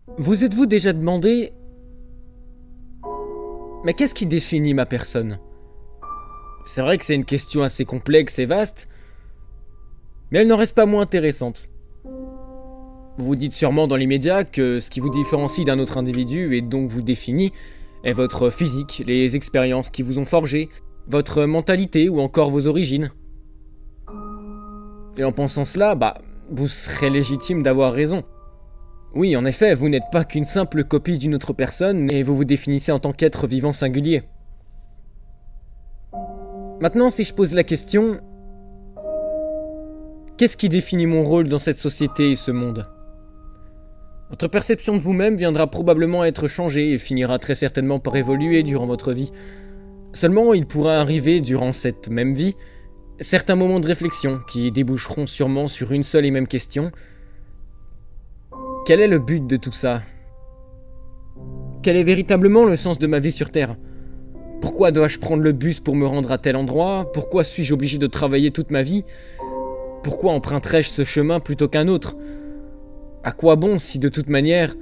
Vous êtes-vous déjà demandé, mais qu'est-ce qui définit ma personne? C'est vrai que c'est une question assez complexe et vaste, mais elle n'en reste pas moins intéressante. Vous vous dites sûrement dans l'immédiat que ce qui vous différencie d'un autre individu et donc vous définit est votre physique, les expériences qui vous ont forgé, votre mentalité ou encore vos origines. Et en pensant cela, vous serez légitime d'avoir raison. Oui, en effet, vous n'êtes pas qu'une simple copie d'une autre personne et vous vous définissez en tant qu'être vivant singulier. Maintenant, si je pose la question, qu'est-ce qui définit mon rôle dans cette société et ce monde? Votre perception de vous-même viendra probablement à être changée et finira très certainement par évoluer durant votre vie. Seulement, il pourra arriver durant cette même vie certains moments de réflexion qui déboucheront sûrement sur une seule et même question. Quel est le but de tout ça? Quel est véritablement le sens de ma vie sur Terre? Pourquoi dois-je prendre le bus pour me rendre à tel endroit? Pourquoi suis-je obligé de travailler toute ma vie? Pourquoi emprunterais-je ce chemin plutôt qu'un autre? À quoi bon si de toute manière,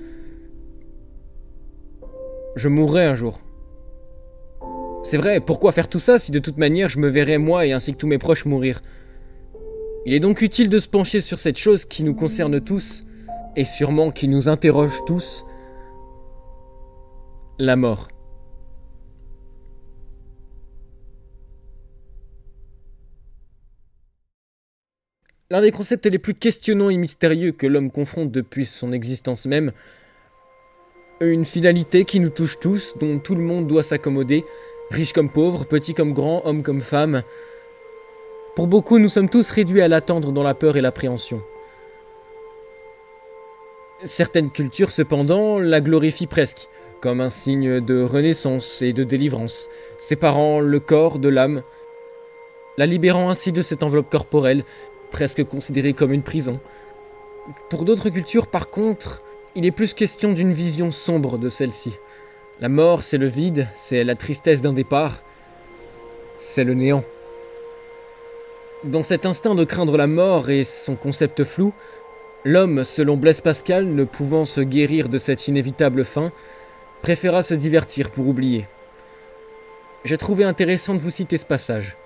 je mourrais un jour? C'est vrai, pourquoi faire tout ça si de toute manière je me verrais moi et ainsi que tous mes proches mourir? Il est donc utile de se pencher sur cette chose qui nous concerne tous, et sûrement qui nous interroge tous, la mort. L'un des concepts les plus questionnants et mystérieux que l'homme confronte depuis son existence même, une finalité qui nous touche tous, dont tout le monde doit s'accommoder, riche comme pauvre, petit comme grand, homme comme femme. Pour beaucoup, nous sommes tous réduits à l'attendre dans la peur et l'appréhension. Certaines cultures, cependant, la glorifient presque, comme un signe de renaissance et de délivrance, séparant le corps de l'âme, la libérant ainsi de cette enveloppe corporelle, presque considérée comme une prison. Pour d'autres cultures, par contre, il est plus question d'une vision sombre de celle-ci. La mort, c'est le vide, c'est la tristesse d'un départ, c'est le néant. Dans cet instinct de craindre la mort et son concept flou, l'homme, selon Blaise Pascal, ne pouvant se guérir de cette inévitable fin, préféra se divertir pour oublier. J'ai trouvé intéressant de vous citer ce passage.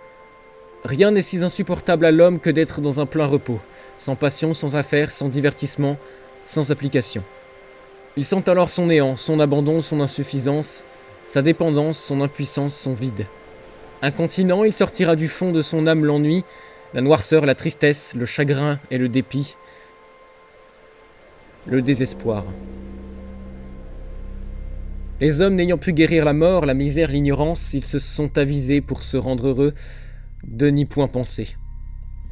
Rien n'est si insupportable à l'homme que d'être dans un plein repos, sans passion, sans affaires, sans divertissement, sans application. Il sent alors son néant, son abandon, son insuffisance, sa dépendance, son impuissance, son vide. Incontinent, il sortira du fond de son âme l'ennui, la noirceur, la tristesse, le chagrin et le dépit, le désespoir. Les hommes n'ayant pu guérir la mort, la misère, l'ignorance, ils se sont avisés pour se rendre heureux de n'y point penser.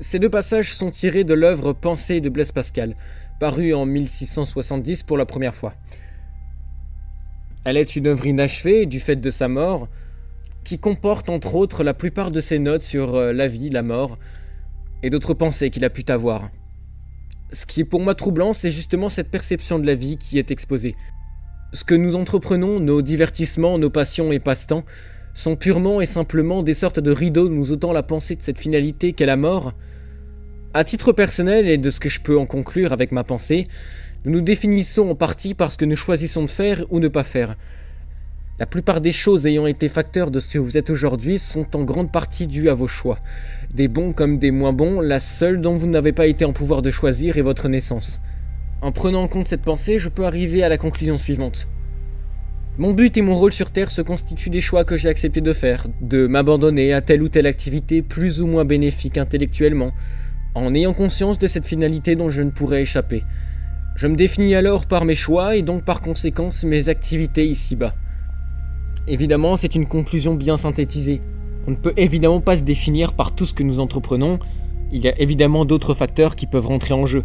Ces deux passages sont tirés de l'œuvre Pensées de Blaise Pascal, parue en 1670 pour la première fois. Elle est une œuvre inachevée du fait de sa mort, qui comporte entre autres la plupart de ses notes sur la vie, la mort, et d'autres pensées qu'il a pu avoir. Ce qui est pour moi troublant, c'est justement cette perception de la vie qui est exposée. Ce que nous entreprenons, nos divertissements, nos passions et passe-temps, sont purement et simplement des sortes de rideaux nous ôtant la pensée de cette finalité qu'est la mort. À titre personnel, et de ce que je peux en conclure avec ma pensée, nous nous définissons en partie par ce que nous choisissons de faire ou ne pas faire. La plupart des choses ayant été facteurs de ce que vous êtes aujourd'hui sont en grande partie dues à vos choix. Des bons comme des moins bons, la seule dont vous n'avez pas été en pouvoir de choisir est votre naissance. En prenant en compte cette pensée, je peux arriver à la conclusion suivante. Mon but et mon rôle sur Terre se constituent des choix que j'ai accepté de faire, de m'abandonner à telle ou telle activité plus ou moins bénéfique intellectuellement, en ayant conscience de cette finalité dont je ne pourrais échapper. Je me définis alors par mes choix et donc par conséquence mes activités ici-bas. Évidemment, c'est une conclusion bien synthétisée. On ne peut évidemment pas se définir par tout ce que nous entreprenons, il y a évidemment d'autres facteurs qui peuvent rentrer en jeu.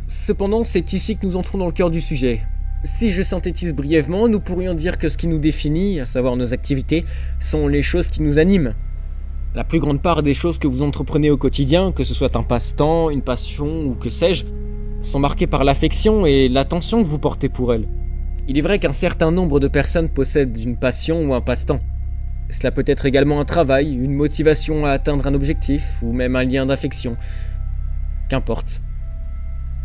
Cependant, c'est ici que nous entrons dans le cœur du sujet. Si je synthétise brièvement, nous pourrions dire que ce qui nous définit, à savoir nos activités, sont les choses qui nous animent. La plus grande part des choses que vous entreprenez au quotidien, que ce soit un passe-temps, une passion ou que sais-je, sont marquées par l'affection et l'attention que vous portez pour elles. Il est vrai qu'un certain nombre de personnes possèdent une passion ou un passe-temps. Cela peut être également un travail, une motivation à atteindre un objectif, ou même un lien d'affection. Qu'importe.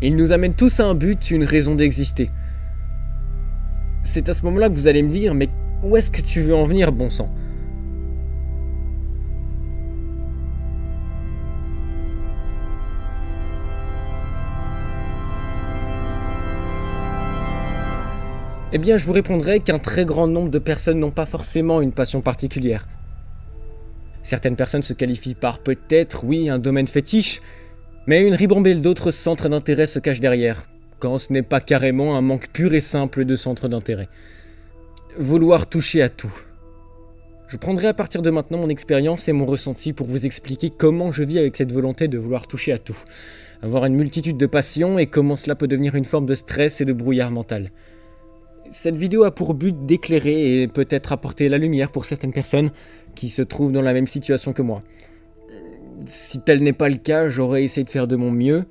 Ils nous amènent tous à un but, une raison d'exister. C'est à ce moment-là que vous allez me dire, mais où est-ce que tu veux en venir, bon sang ? Eh bien, je vous répondrai qu'un très grand nombre de personnes n'ont pas forcément une passion particulière. Certaines personnes se qualifient par peut-être, oui, un domaine fétiche, mais une ribambelle d'autres centres d'intérêt se cachent derrière, quand ce n'est pas carrément un manque pur et simple de centres d'intérêt. Vouloir toucher à tout. Je prendrai à partir de maintenant mon expérience et mon ressenti pour vous expliquer comment je vis avec cette volonté de vouloir toucher à tout, avoir une multitude de passions et comment cela peut devenir une forme de stress et de brouillard mental. Cette vidéo a pour but d'éclairer et peut-être apporter la lumière pour certaines personnes qui se trouvent dans la même situation que moi. Si tel n'est pas le cas, j'aurai essayé de faire de mon mieux.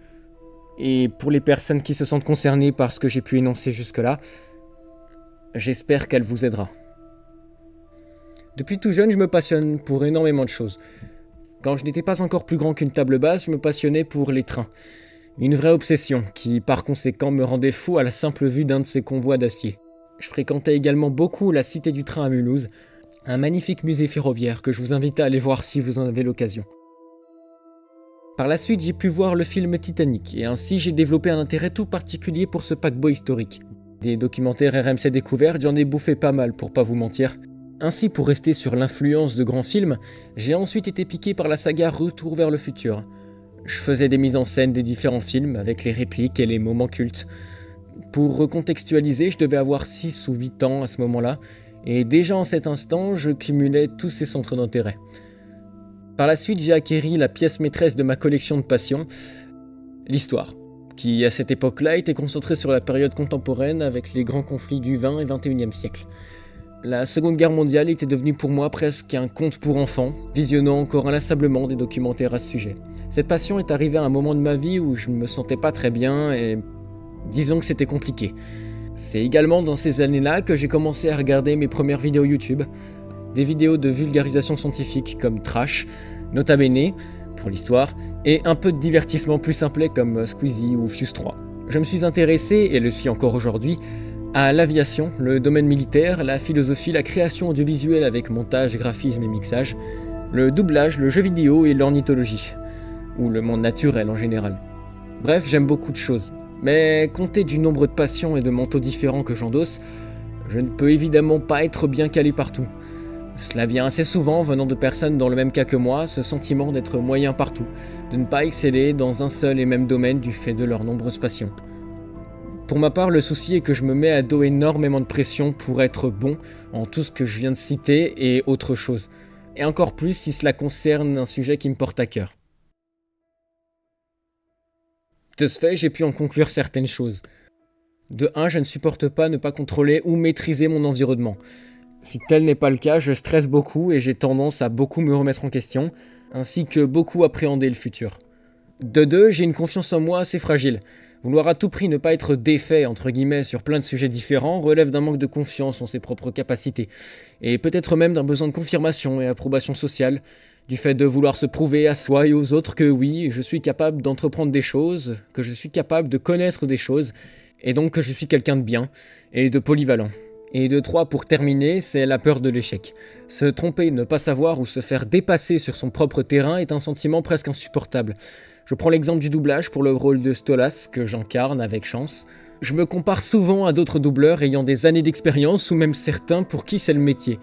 Et pour les personnes qui se sentent concernées par ce que j'ai pu énoncer jusque-là, j'espère qu'elle vous aidera. Depuis tout jeune, je me passionne pour énormément de choses. Quand je n'étais pas encore plus grand qu'une table basse, je me passionnais pour les trains. Une vraie obsession qui, par conséquent, me rendait fou à la simple vue d'un de ces convois d'acier. Je fréquentais également beaucoup la Cité du Train à Mulhouse, un magnifique musée ferroviaire que je vous invite à aller voir si vous en avez l'occasion. Par la suite, j'ai pu voir le film Titanic, et ainsi j'ai développé un intérêt tout particulier pour ce paquebot historique. Des documentaires RMC Découverte, j'en ai bouffé pas mal pour pas vous mentir. Ainsi, pour rester sur l'influence de grands films, j'ai ensuite été piqué par la saga Retour vers le futur. Je faisais des mises en scène des différents films avec les répliques et les moments cultes. Pour recontextualiser, je devais avoir 6 ou 8 ans à ce moment-là, et déjà en cet instant, je cumulais tous ces centres d'intérêt. Par la suite, j'ai acquéri la pièce maîtresse de ma collection de passions, l'histoire, qui à cette époque-là était concentrée sur la période contemporaine avec les grands conflits du 20 et 21e siècle. La Seconde Guerre mondiale était devenue pour moi presque un conte pour enfants, visionnant encore inlassablement des documentaires à ce sujet. Cette passion est arrivée à un moment de ma vie où je ne me sentais pas très bien et disons que c'était compliqué. C'est également dans ces années-là que j'ai commencé à regarder mes premières vidéos YouTube, des vidéos de vulgarisation scientifique comme Trash, Nota Bene, pour l'histoire, et un peu de divertissement plus simplet comme Squeezie ou Fuse 3. Je me suis intéressé, et le suis encore aujourd'hui, à l'aviation, le domaine militaire, la philosophie, la création audiovisuelle avec montage, graphisme et mixage, le doublage, le jeu vidéo et l'ornithologie, ou le monde naturel en général. Bref, j'aime beaucoup de choses. Mais compté du nombre de passions et de manteaux différents que j'endosse, je ne peux évidemment pas être bien calé partout. Cela vient assez souvent venant de personnes dans le même cas que moi, ce sentiment d'être moyen partout, de ne pas exceller dans un seul et même domaine du fait de leurs nombreuses passions. Pour ma part, le souci est que je me mets à dos énormément de pression pour être bon en tout ce que je viens de citer et autre chose. Et encore plus si cela concerne un sujet qui me porte à cœur. De ce fait, j'ai pu en conclure certaines choses. De 1, je ne supporte pas ne pas contrôler ou maîtriser mon environnement. Si tel n'est pas le cas, je stresse beaucoup et j'ai tendance à beaucoup me remettre en question, ainsi que beaucoup appréhender le futur. De 2, j'ai une confiance en moi assez fragile. Vouloir à tout prix ne pas être défait, entre guillemets, sur plein de sujets différents relève d'un manque de confiance en ses propres capacités, et peut-être même d'un besoin de confirmation et approbation sociale, du fait de vouloir se prouver à soi et aux autres que oui, je suis capable d'entreprendre des choses, que je suis capable de connaître des choses, et donc que je suis quelqu'un de bien, et de polyvalent. Et de 3, pour terminer, c'est la peur de l'échec. Se tromper, ne pas savoir ou se faire dépasser sur son propre terrain est un sentiment presque insupportable. Je prends l'exemple du doublage pour le rôle de Stolas, que j'incarne avec chance. Je me compare souvent à d'autres doubleurs ayant des années d'expérience ou même certains pour qui c'est le métier.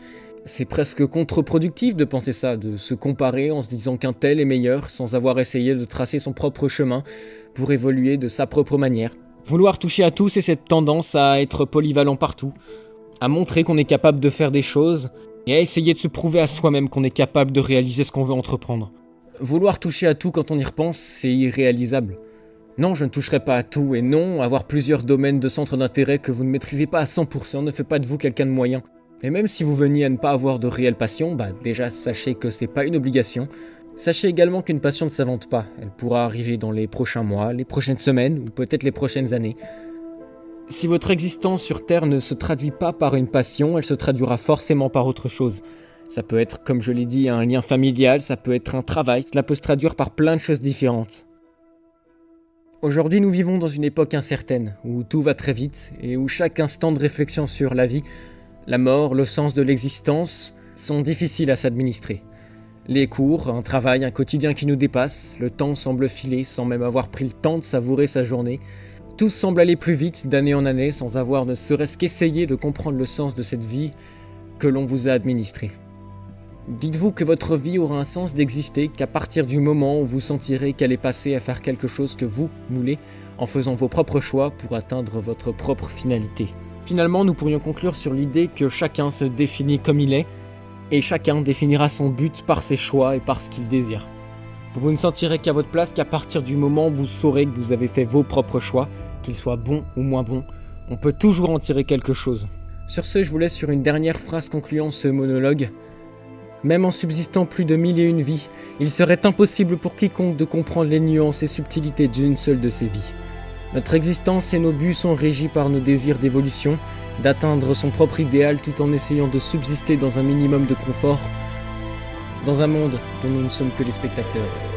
C'est presque contre-productif de penser ça, de se comparer en se disant qu'un tel est meilleur sans avoir essayé de tracer son propre chemin pour évoluer de sa propre manière. Vouloir toucher à tout, c'est cette tendance à être polyvalent partout, à montrer qu'on est capable de faire des choses et à essayer de se prouver à soi-même qu'on est capable de réaliser ce qu'on veut entreprendre. Vouloir toucher à tout quand on y repense, c'est irréalisable. Non, je ne toucherai pas à tout, et non, avoir plusieurs domaines de centres d'intérêt que vous ne maîtrisez pas à 100% ne fait pas de vous quelqu'un de moyen. Et même si vous veniez à ne pas avoir de réelle passion, déjà sachez que c'est pas une obligation. Sachez également qu'une passion ne s'invente pas, elle pourra arriver dans les prochains mois, les prochaines semaines, ou peut-être les prochaines années. Si votre existence sur Terre ne se traduit pas par une passion, elle se traduira forcément par autre chose. Ça peut être, comme je l'ai dit, un lien familial, ça peut être un travail, cela peut se traduire par plein de choses différentes. Aujourd'hui, nous vivons dans une époque incertaine, où tout va très vite et où chaque instant de réflexion sur la vie, la mort, le sens de l'existence sont difficiles à s'administrer. Les cours, un travail, un quotidien qui nous dépasse, le temps semble filer sans même avoir pris le temps de savourer sa journée. Tout semble aller plus vite d'année en année sans avoir ne serait-ce qu'essayé de comprendre le sens de cette vie que l'on vous a administrée. Dites-vous que votre vie aura un sens d'exister qu'à partir du moment où vous sentirez qu'elle est passée à faire quelque chose que vous voulez en faisant vos propres choix pour atteindre votre propre finalité. Finalement, nous pourrions conclure sur l'idée que chacun se définit comme il est et chacun définira son but par ses choix et par ce qu'il désire. Vous ne sentirez qu'à votre place qu'à partir du moment où vous saurez que vous avez fait vos propres choix, qu'ils soient bons ou moins bons, on peut toujours en tirer quelque chose. Sur ce, je vous laisse sur une dernière phrase concluant ce monologue. Même en subsistant plus de 1001 vies, il serait impossible pour quiconque de comprendre les nuances et subtilités d'une seule de ces vies. Notre existence et nos buts sont régis par nos désirs d'évolution, d'atteindre son propre idéal tout en essayant de subsister dans un minimum de confort, dans un monde dont nous ne sommes que les spectateurs.